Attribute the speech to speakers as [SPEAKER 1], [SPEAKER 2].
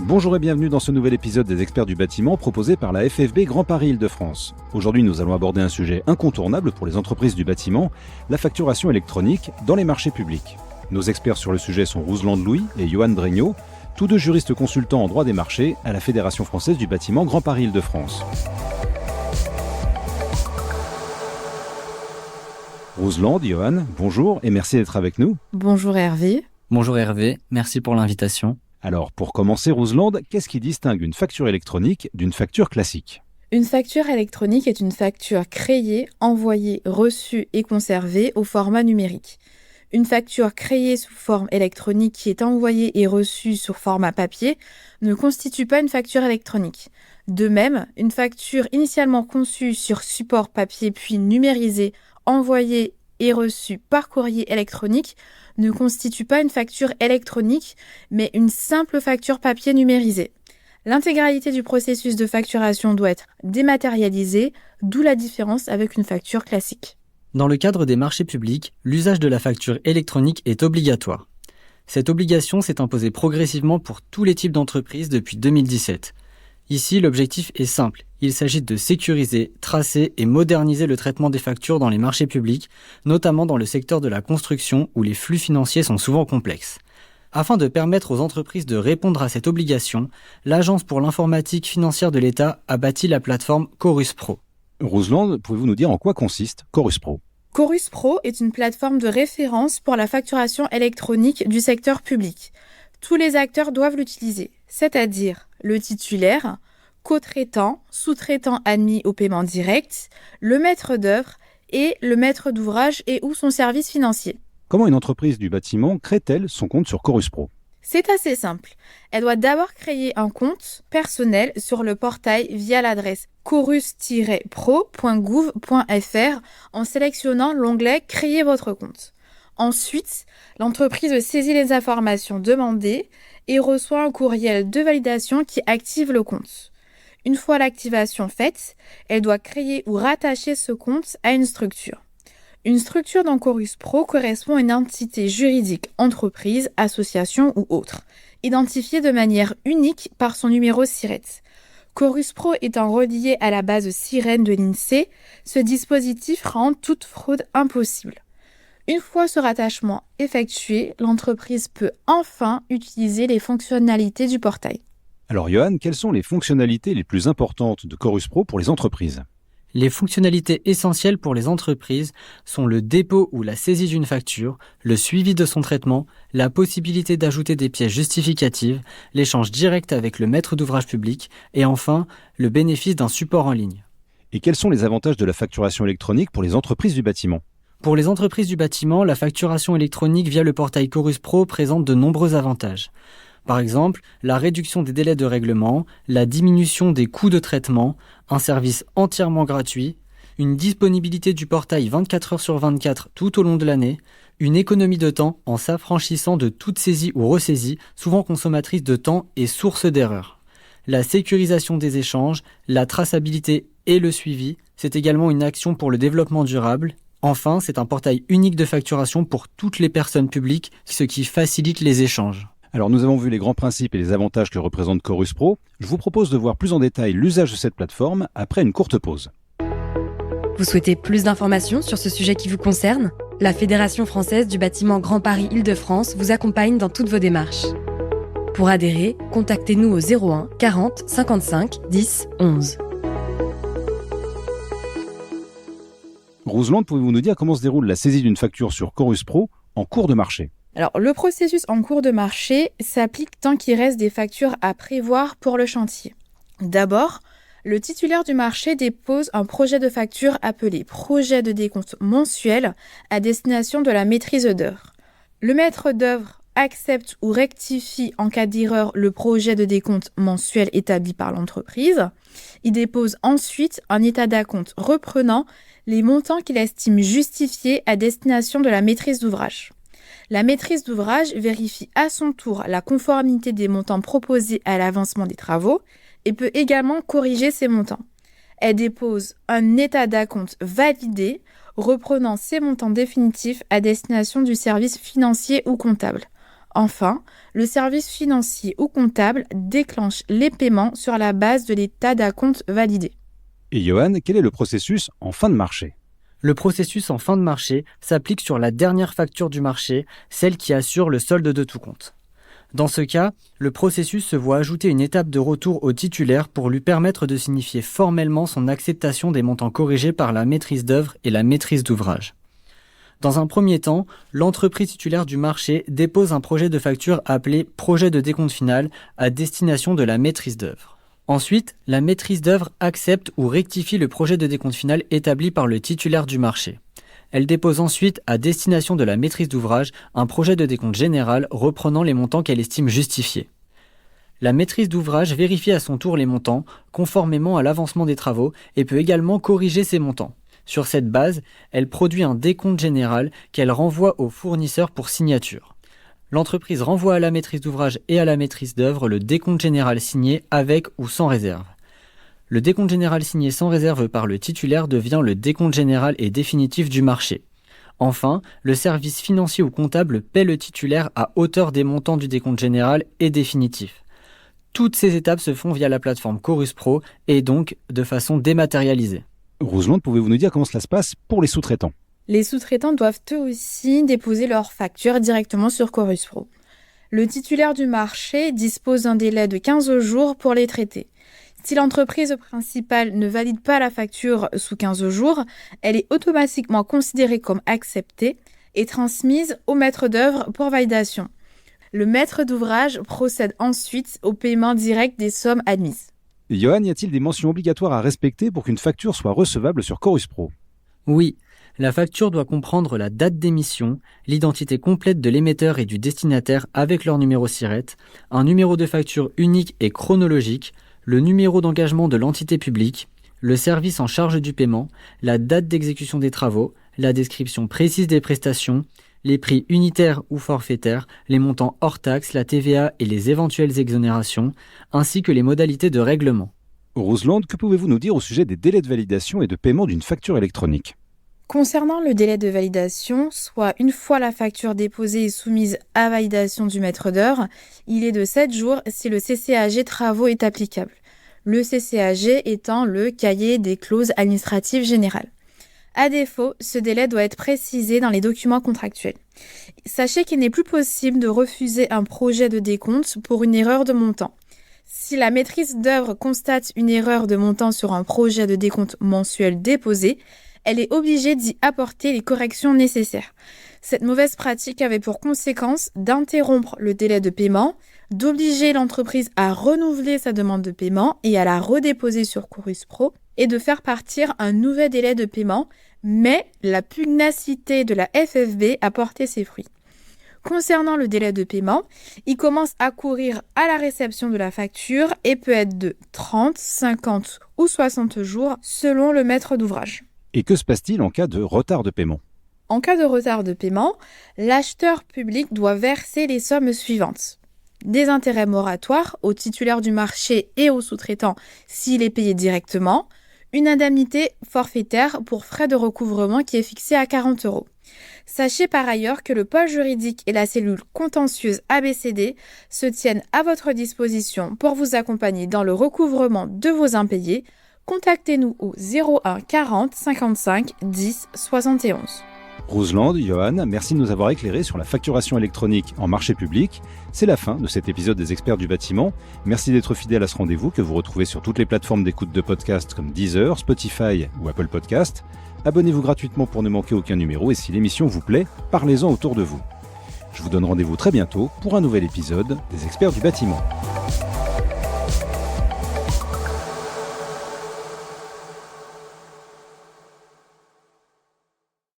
[SPEAKER 1] Bonjour et bienvenue dans ce nouvel épisode des Experts du bâtiment proposé par la FFB Grand Paris Île-de-France. Aujourd'hui, nous allons aborder un sujet incontournable pour les entreprises du bâtiment, la facturation électronique dans les marchés publics. Nos experts sur le sujet sont Rousland Louis et Johan Dregnaud, tous deux juristes consultants en droit des marchés à la Fédération française du bâtiment Grand Paris Île-de-France. Rousland, Johan, bonjour et merci d'être avec nous.
[SPEAKER 2] Bonjour Hervé.
[SPEAKER 3] Bonjour Hervé, merci pour l'invitation.
[SPEAKER 1] Alors, pour commencer, Rousland, qu'est-ce qui distingue une facture électronique d'une facture classique ?
[SPEAKER 2] Une facture électronique est une facture créée, envoyée, reçue et conservée au format numérique. Une facture créée sous forme électronique qui est envoyée et reçue sur format papier ne constitue pas une facture électronique. De même, une facture initialement conçue sur support papier puis numérisée, envoyée et reçue par courrier électronique ne constitue pas une facture électronique, mais une simple facture papier numérisée. L'intégralité du processus de facturation doit être dématérialisée, d'où la différence avec une facture classique.
[SPEAKER 3] Dans le cadre des marchés publics, l'usage de la facture électronique est obligatoire. Cette obligation s'est imposée progressivement pour tous les types d'entreprises depuis 2017. Ici, l'objectif est simple. Il s'agit de sécuriser, tracer et moderniser le traitement des factures dans les marchés publics, notamment dans le secteur de la construction où les flux financiers sont souvent complexes. Afin de permettre aux entreprises de répondre à cette obligation, l'Agence pour l'informatique financière de l'État a bâti la plateforme Chorus Pro.
[SPEAKER 1] Rousland, pouvez-vous nous dire en quoi consiste Chorus Pro ?
[SPEAKER 2] Chorus Pro est une plateforme de référence pour la facturation électronique du secteur public. Tous les acteurs doivent l'utiliser, c'est-à-dire le titulaire, co-traitant, sous-traitant admis au paiement direct, le maître d'œuvre et le maître d'ouvrage et ou son service financier.
[SPEAKER 1] Comment une entreprise du bâtiment crée-t-elle son compte sur Chorus Pro ?
[SPEAKER 2] C'est assez simple. Elle doit d'abord créer un compte personnel sur le portail via l'adresse chorus-pro.gouv.fr en sélectionnant l'onglet « Créer votre compte ». Ensuite, l'entreprise saisit les informations demandées et reçoit un courriel de validation qui active le compte. Une fois l'activation faite, elle doit créer ou rattacher ce compte à une structure. Une structure dans Chorus Pro correspond à une entité juridique, entreprise, association ou autre, identifiée de manière unique par son numéro SIRET. Chorus Pro étant relié à la base Sirène de l'INSEE, ce dispositif rend toute fraude impossible. Une fois ce rattachement effectué, l'entreprise peut enfin utiliser les fonctionnalités du portail.
[SPEAKER 1] Alors Johan, quelles sont les fonctionnalités les plus importantes de Chorus Pro pour les entreprises ?
[SPEAKER 3] Les fonctionnalités essentielles pour les entreprises sont le dépôt ou la saisie d'une facture, le suivi de son traitement, la possibilité d'ajouter des pièces justificatives, l'échange direct avec le maître d'ouvrage public et enfin, le bénéfice d'un support en ligne.
[SPEAKER 1] Et quels sont les avantages de la facturation électronique pour les entreprises du bâtiment ?
[SPEAKER 3] Pour les entreprises du bâtiment, la facturation électronique via le portail Chorus Pro présente de nombreux avantages. Par exemple, la réduction des délais de règlement, la diminution des coûts de traitement, un service entièrement gratuit, une disponibilité du portail 24 heures sur 24 tout au long de l'année, une économie de temps en s'affranchissant de toute saisie ou ressaisie, souvent consommatrice de temps et source d'erreurs. La sécurisation des échanges, la traçabilité et le suivi, c'est également une action pour le développement durable. Enfin, c'est un portail unique de facturation pour toutes les personnes publiques, ce qui facilite les échanges.
[SPEAKER 1] Alors nous avons vu les grands principes et les avantages que représente Chorus Pro. Je vous propose de voir plus en détail l'usage de cette plateforme après une courte pause.
[SPEAKER 4] Vous souhaitez plus d'informations sur ce sujet qui vous concerne ? La Fédération française du bâtiment Grand Paris Île-de-France vous accompagne dans toutes vos démarches. Pour adhérer, contactez-nous au 01 40 55 10 11.
[SPEAKER 1] Rousland, pouvez-vous nous dire comment se déroule la saisie d'une facture sur Chorus Pro en cours de marché ?
[SPEAKER 2] Alors, le processus en cours de marché s'applique tant qu'il reste des factures à prévoir pour le chantier. D'abord, le titulaire du marché dépose un projet de facture appelé projet de décompte mensuel à destination de la maîtrise d'œuvre. Le maître d'œuvre accepte ou rectifie en cas d'erreur le projet de décompte mensuel établi par l'entreprise. Il dépose ensuite un état d'acompte reprenant les montants qu'il estime justifiés à destination de la maîtrise d'ouvrage. La maîtrise d'ouvrage vérifie à son tour la conformité des montants proposés à l'avancement des travaux et peut également corriger ces montants. Elle dépose un état d'acompte validé reprenant ces montants définitifs à destination du service financier ou comptable. Enfin, le service financier ou comptable déclenche les paiements sur la base de l'état d'acompte validé.
[SPEAKER 1] Et Johan, quel est le processus en fin de marché ?
[SPEAKER 3] Le processus en fin de marché s'applique sur la dernière facture du marché, celle qui assure le solde de tout compte. Dans ce cas, le processus se voit ajouter une étape de retour au titulaire pour lui permettre de signifier formellement son acceptation des montants corrigés par la maîtrise d'œuvre et la maîtrise d'ouvrage. Dans un premier temps, l'entreprise titulaire du marché dépose un projet de facture appelé « projet de décompte final » à destination de la maîtrise d'œuvre. Ensuite, la maîtrise d'œuvre accepte ou rectifie le projet de décompte final établi par le titulaire du marché. Elle dépose ensuite à destination de la maîtrise d'ouvrage un projet de décompte général reprenant les montants qu'elle estime justifiés. La maîtrise d'ouvrage vérifie à son tour les montants, conformément à l'avancement des travaux, et peut également corriger ces montants. Sur cette base, elle produit un décompte général qu'elle renvoie au fournisseur pour signature. L'entreprise renvoie à la maîtrise d'ouvrage et à la maîtrise d'œuvre le décompte général signé avec ou sans réserve. Le décompte général signé sans réserve par le titulaire devient le décompte général et définitif du marché. Enfin, le service financier ou comptable paie le titulaire à hauteur des montants du décompte général et définitif. Toutes ces étapes se font via la plateforme Chorus Pro et donc de façon dématérialisée.
[SPEAKER 1] Roselande, pouvez-vous nous dire comment cela se passe pour les sous-traitants ?
[SPEAKER 2] Les sous-traitants doivent eux aussi déposer leurs factures directement sur Chorus Pro. Le titulaire du marché dispose d'un délai de 15 jours pour les traiter. Si l'entreprise principale ne valide pas la facture sous 15 jours, elle est automatiquement considérée comme acceptée et transmise au maître d'œuvre pour validation. Le maître d'ouvrage procède ensuite au paiement direct des sommes admises.
[SPEAKER 1] Johan, y a-t-il des mentions obligatoires à respecter pour qu'une facture soit recevable sur Chorus Pro ?
[SPEAKER 3] Oui, la facture doit comprendre la date d'émission, l'identité complète de l'émetteur et du destinataire avec leur numéro SIRET, un numéro de facture unique et chronologique, le numéro d'engagement de l'entité publique, le service en charge du paiement, la date d'exécution des travaux, la description précise des prestations, les prix unitaires ou forfaitaires, les montants hors taxes, la TVA et les éventuelles exonérations, ainsi que les modalités de règlement.
[SPEAKER 1] Roselande, que pouvez-vous nous dire au sujet des délais de validation et de paiement d'une facture électronique ?
[SPEAKER 2] Concernant le délai de validation, soit une fois la facture déposée et soumise à validation du maître d'œuvre, il est de 7 jours si le CCAG travaux est applicable. Le CCAG étant le cahier des clauses administratives générales. À défaut, ce délai doit être précisé dans les documents contractuels. Sachez qu'il n'est plus possible de refuser un projet de décompte pour une erreur de montant. Si la maîtrise d'œuvre constate une erreur de montant sur un projet de décompte mensuel déposé, elle est obligée d'y apporter les corrections nécessaires. Cette mauvaise pratique avait pour conséquence d'interrompre le délai de paiement, d'obliger l'entreprise à renouveler sa demande de paiement et à la redéposer sur Chorus Pro et de faire partir un nouvel délai de paiement, mais la pugnacité de la FFB a porté ses fruits. Concernant le délai de paiement, il commence à courir à la réception de la facture et peut être de 30, 50 ou 60 jours selon le maître d'ouvrage.
[SPEAKER 1] Et que se passe-t-il en cas de retard de paiement ?
[SPEAKER 2] En cas de retard de paiement, l'acheteur public doit verser les sommes suivantes. Des intérêts moratoires au titulaire du marché et au sous-traitant s'il est payé directement, une indemnité forfaitaire pour frais de recouvrement qui est fixée à 40 €. Sachez par ailleurs que le pôle juridique et la cellule contentieuse ABCD se tiennent à votre disposition pour vous accompagner dans le recouvrement de vos impayés. Contactez-nous au 01 40 55 10 71.
[SPEAKER 1] Roselande, Johan, merci de nous avoir éclairé sur la facturation électronique en marché public. C'est la fin de cet épisode des Experts du bâtiment. Merci d'être fidèle à ce rendez-vous que vous retrouvez sur toutes les plateformes d'écoute de podcasts comme Deezer, Spotify ou Apple Podcast. Abonnez-vous gratuitement pour ne manquer aucun numéro et si l'émission vous plaît, parlez-en autour de vous. Je vous donne rendez-vous très bientôt pour un nouvel épisode des Experts du bâtiment.